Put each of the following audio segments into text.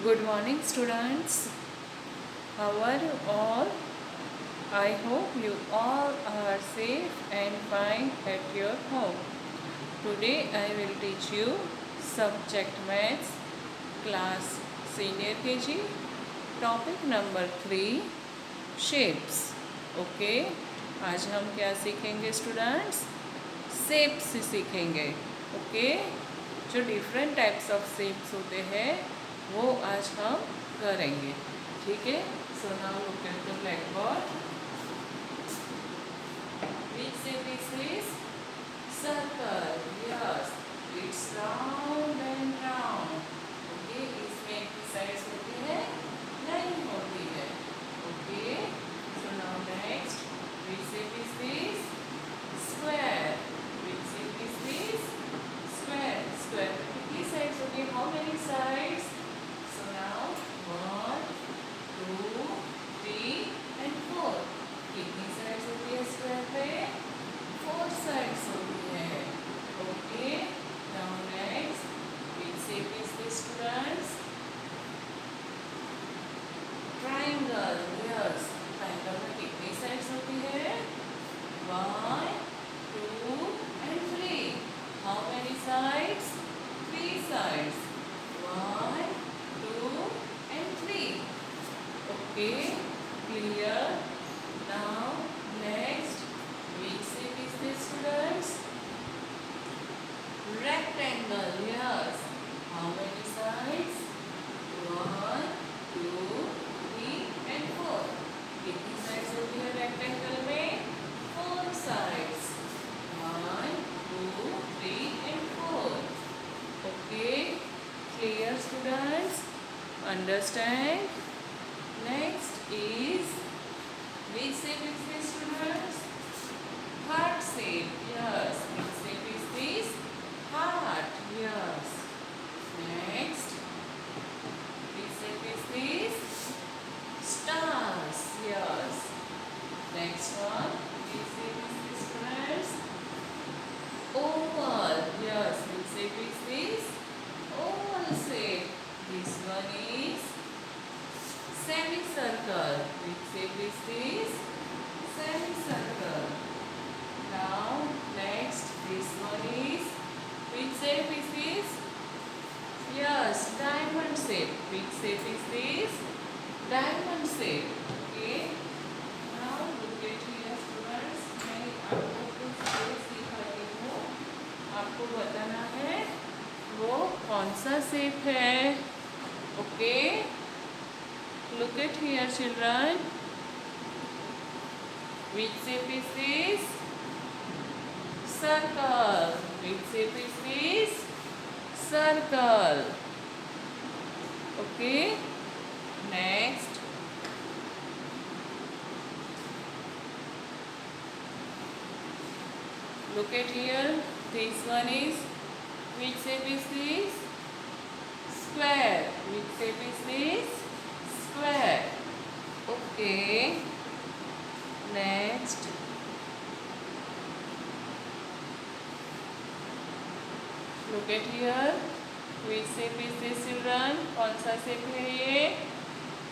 Good morning, students. How are you all? I hope you all are safe and fine at your home. Today I will teach you subject maths class senior KG topic number 3 shapes. Okay आज हम क्या सीखेंगे students? Shapes सीखेंगे. Okay जो different types of shapes होते हैं वो आज हम करेंगे. ठीक है. So now look at the black board. Which shape is this? Circle. Yes, it's round and round. Okay, इसमें किस साइड्स होती है? लाइन होती है. Okay, so now next, which shape is this? Square. Which shape is this? Square. Square में कितनी sides होती है? How many sides? So now 1, 2, 3 and 4. कितनी sides होती है square पे? 4 sides होती है. Okay. Now next, which shape is this, students? Triangle. Yes. Triangle में कितनी sides होती है? 1, 2 and 3. How many sides? 3 sides. 1, 2 and 3. Okay. Clear. Now next, which shape is this, students? Rectangle. Yes. How many sides? 1, 2, 3 and 4. कितनी sides होती है rectangle में? 4 sides. 1, 2, 3 and 4. Okay. Clear, students? Understand? Next is, which shape is this, students? Heart shape. Yes. Which shape is this? Heart. Yes. Next, which shape is this? Stars. Yes. Next one, which shape is this, students? Oval. Yes. Which shape is this? Oval shape. This one is semicircle. Which shape is this? Semicircle. Now next, this one is, which shape is this? Yes, diamond shape. Which shape is this? Diamond shape. Okay. Now look at here, students. मैं आपको कुछ shapes दिखाती हूँ. आपको बताना है वो कौन सा शेप है. Okay. Look at here, children. Which shape is this? Circle. Which shape is this? Circle. Okay. Next. Look at here. This one is, which shape is this? Square. Which shape is this? Square. Okay. Next. Look at here. Which shape is this, children? कौन सा shape है ये?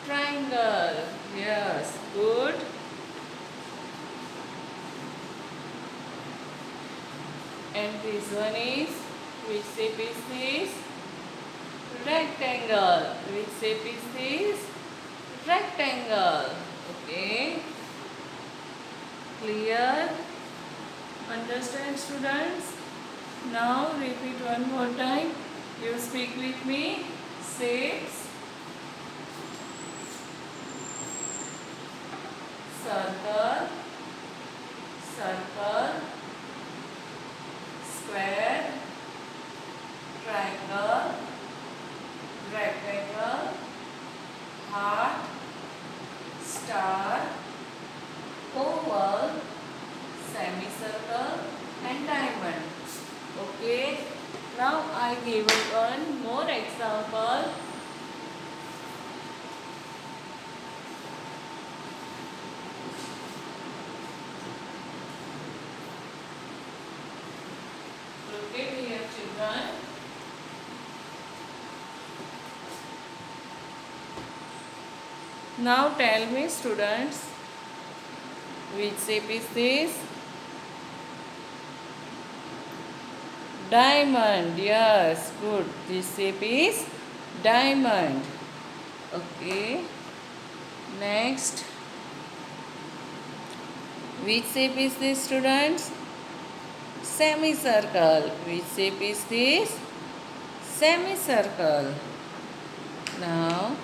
Triangle. Yes. Good. And this one is, which shape is this? Rectangle. Which shape is this? Rectangle. Okay. Clear? Understand, students? Now repeat one more time. You speak with me. Shapes. Circle. Circle. Square. Triangle. Rectangle. Heart. Star. Oval. Semicircle and diamond. Okay. Now I give you one more example. Look at here, children. Now tell me, students, which shape is this? Diamond. Yes, good. This shape is diamond. Okay. Next. Which shape is this, students? Semicircle. Which shape is this? Semicircle. Now,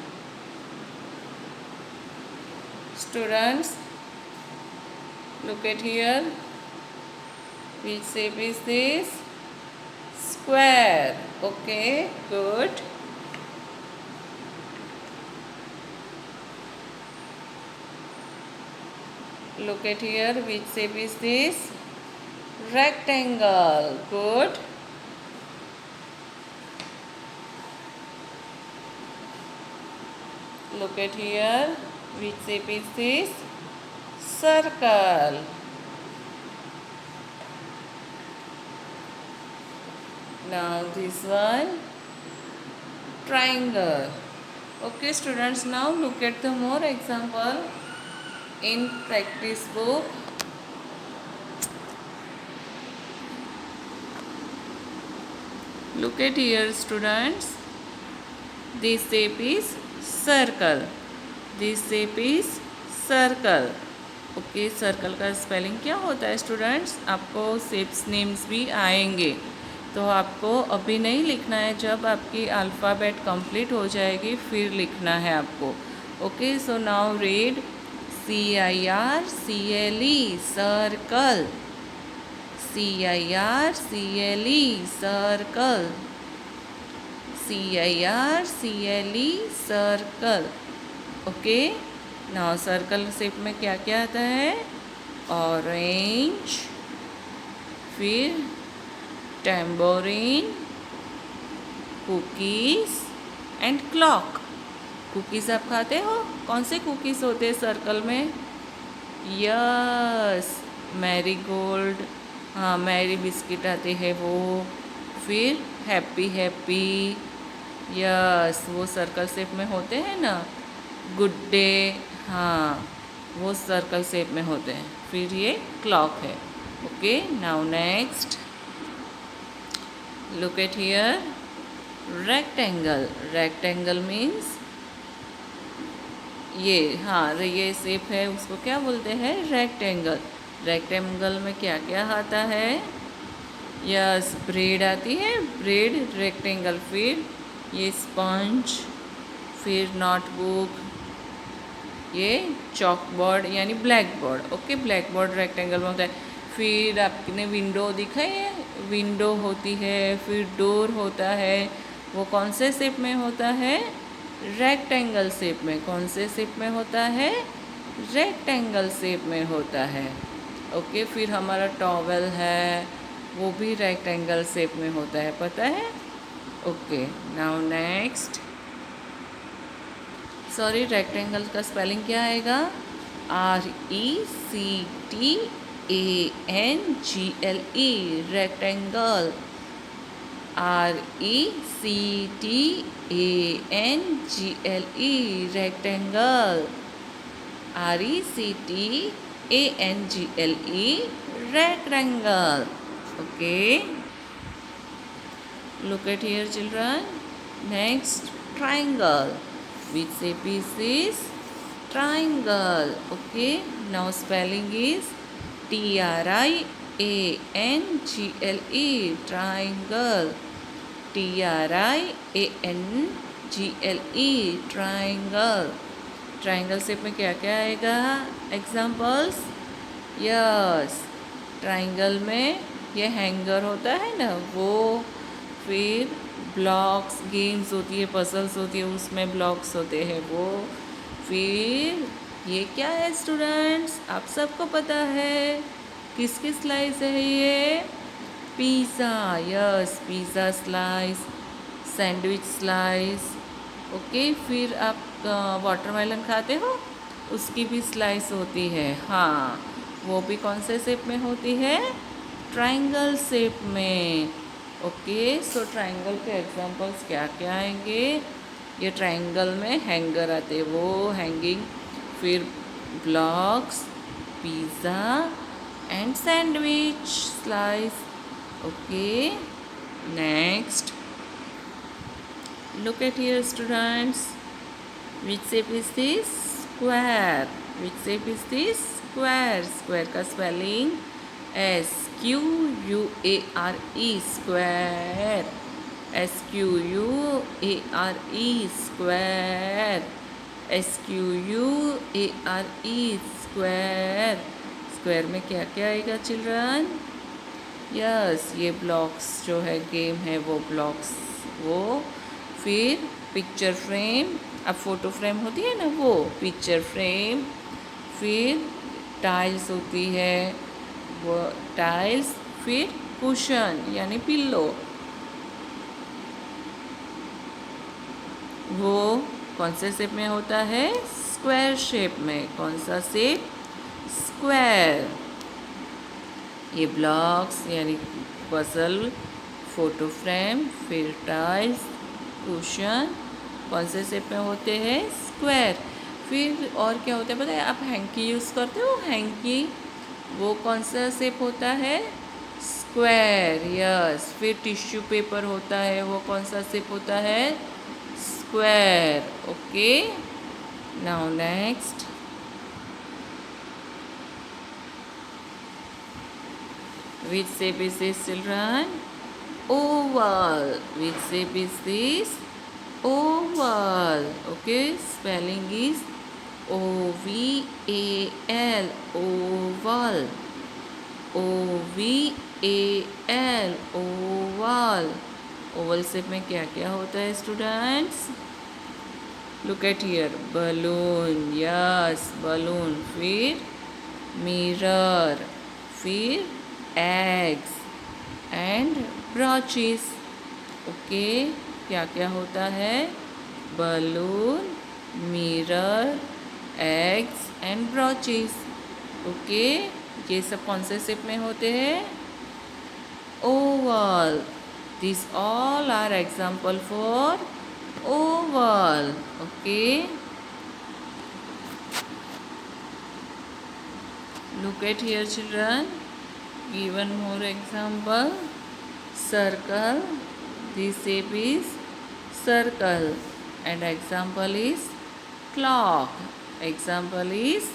students, look at here. Which shape is this? Square. Okay, good. Look at here. Which shape is this? Rectangle. Good. Look at here. Which shape is this? Circle. Now this one, triangle. Okay, students, now look at the more example in practice book. Look at here, students. This shape is circle. This shape is circle. Okay, circle का spelling क्या होता है students? आपको shapes names भी आएंगे, तो आपको अभी नहीं लिखना है, जब आपकी अल्फ़ाबेट कंप्लीट हो जाएगी फिर लिखना है आपको. Okay, so now read CIRCLE circle. CIRCLE circle. CIRCLE circle. Okay, now circle shape में क्या क्या आता है? ऑरेंज, फिर tambourine, cookies and clock. Cookies आप खाते हो? कौन से कुकीज़ होते हैं सर्कल में? Yes, Marie Gold. हाँ, मैरी बिस्किट आते हैं वो. फिर हैप्पी हैप्पी. यस, वो सर्कल शेप में होते हैं ना. Good day. हाँ, वो सर्कल शेप में होते हैं. फिर ये क्लॉक है. Okay, now next look at here. Rectangle. Rectangle means ये शेप है, उसको क्या बोलते हैं? रेक्टेंगल. रेक्टेंगल में क्या क्या आता है? यस, ब्रेड आती है. Bread rectangle. फिर ये स्पंज, फिर नोटबुक, ये चॉकबोर्ड यानी black board. Okay, black board rectangle में होता है. फिर आपने विंडो दिखाई है? विंडो होती है. फिर डोर होता है. वो कौन से शेप में होता है? रेक्टेंगल शेप में. कौन से शेप में होता है? रेक्टेंगल शेप में होता है. ओके, फिर हमारा टॉवेल है, वो भी रेक्टेंगल शेप में होता है, पता है? Okay, now next. Sorry, rectangle का स्पेलिंग क्या आएगा? RECTANGLE. Rectangle. RECTANGLE. Rectangle. RECTANGLE. Rectangle. Okay, look at here children. Next, triangle. Which shape is this? Triangle. Okay, now spelling is TRIANGLE. Triangle. TRIANGLE. Triangle. Triangle shape में क्या क्या आएगा? Examples. Yes, triangle में ये hanger होता है ना वो. फिर ब्लॉक्स, गेम्स होती है, पजल्स होती है, उसमें ब्लॉक्स होते हैं वो. फिर ये क्या है स्टूडेंट्स? आप सबको पता है किसकी स्लाइस है ये? Pizza. Yes, pizza slice, sandwich slice. Okay, फिर आप वाटरमेलन खाते हो, उसकी भी स्लाइस होती है. हाँ, वो भी कौन से शेप में होती है? ट्राइंगल शेप में. ओके, सो ट्राइंगल के एग्जांपल्स क्या क्या आएंगे? ये ट्रायंगल में हैंगर आते हैं, वो हैंगिंग। फिर blocks, pizza and sandwich slice. Okay, next look at here students, which shape is this? Square. Which shape is this? Square. Square का spelling SQUARE, square. SQUARE, square. SQUARE, square. Square में क्या क्या आएगा children? Yes, ये blocks जो है game है वो ब्लॉक्स, वो फिर पिक्चर फ्रेम, अब फ़ोटो फ्रेम होती है ना वो पिक्चर फ्रेम, फिर टाइल्स होती है वो टाइल्स, फिर कुशन यानी पिल्लो, वो कौन से शेप में होता है? स्क्वायर शेप में। कौन सा शेप? स्क्वायर। ये ब्लॉक्स यानी पजल, फोटो फ्रेम, फिर टाइल्स, कुशन कौन से शेप में होते हैं? स्क्वायर। फिर और क्या होता है पता है? आप हैंकी यूज़ करते हो, हैंकी, वो कौन सा शेप होता है? Square, yes. फिर टिश्यू पेपर होता है, वो कौन सा शेप होता है? Square. Okay, now next, which shape is this children? Oval. Which shape is this? Oval. Okay, spelling is OVAL, oval. OVAL, oval. Oval shape में क्या क्या होता है students? Look at here, balloon, yes balloon, फिर mirror, फिर eggs and brooches. Okay, क्या क्या होता है? Balloon, mirror, eggs and brooches. Okay, ये सब कौन से शेप में होते हैं? Oval. This all are example for oval. Okay, look at here children, given more example. Circle, this shape is circle, and example is clock. Example is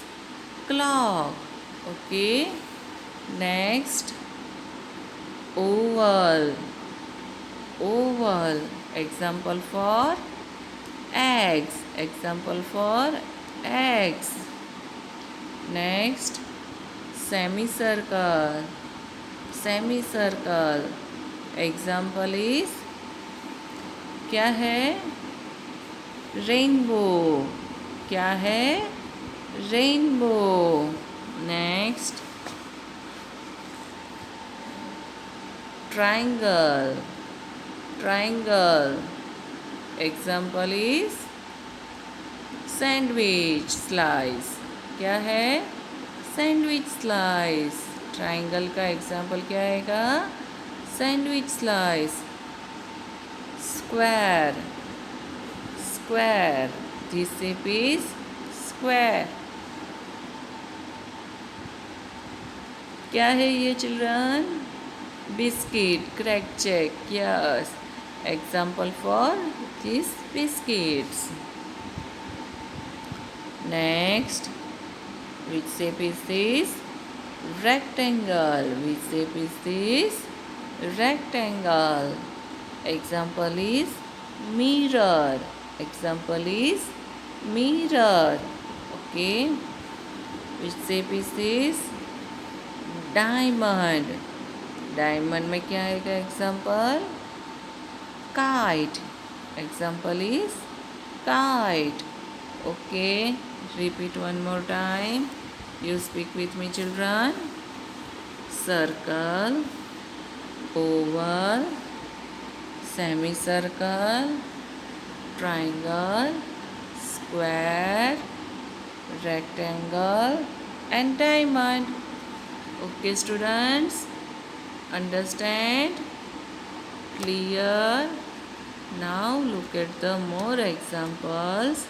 clock. Okay, next, oval. Oval, example for eggs. Example for eggs. Next, semicircle. Semicircle, example is क्या है? Rainbow. क्या है? Rainbow. Next, triangle. Triangle, example is sandwich slice. क्या है? Sandwich slice. Triangle का example क्या आएगा? Sandwich slice. Square. Square, this shape is square. क्या है ये children? Biscuit, crack check, yes. Example for this biscuits. Next, which shape is this? Rectangle. Which shape is this? Rectangle. Example is mirror. Example is mirror. Okay, which shape is this? Diamond. Diamond में क्या आएगा example? Kite. Example is kite. Okay, repeat one more time. You speak with me children. Circle, oval, semicircle, triangle, square, rectangle and diamond. Okay students, understand? Clear? Now look at the more examples.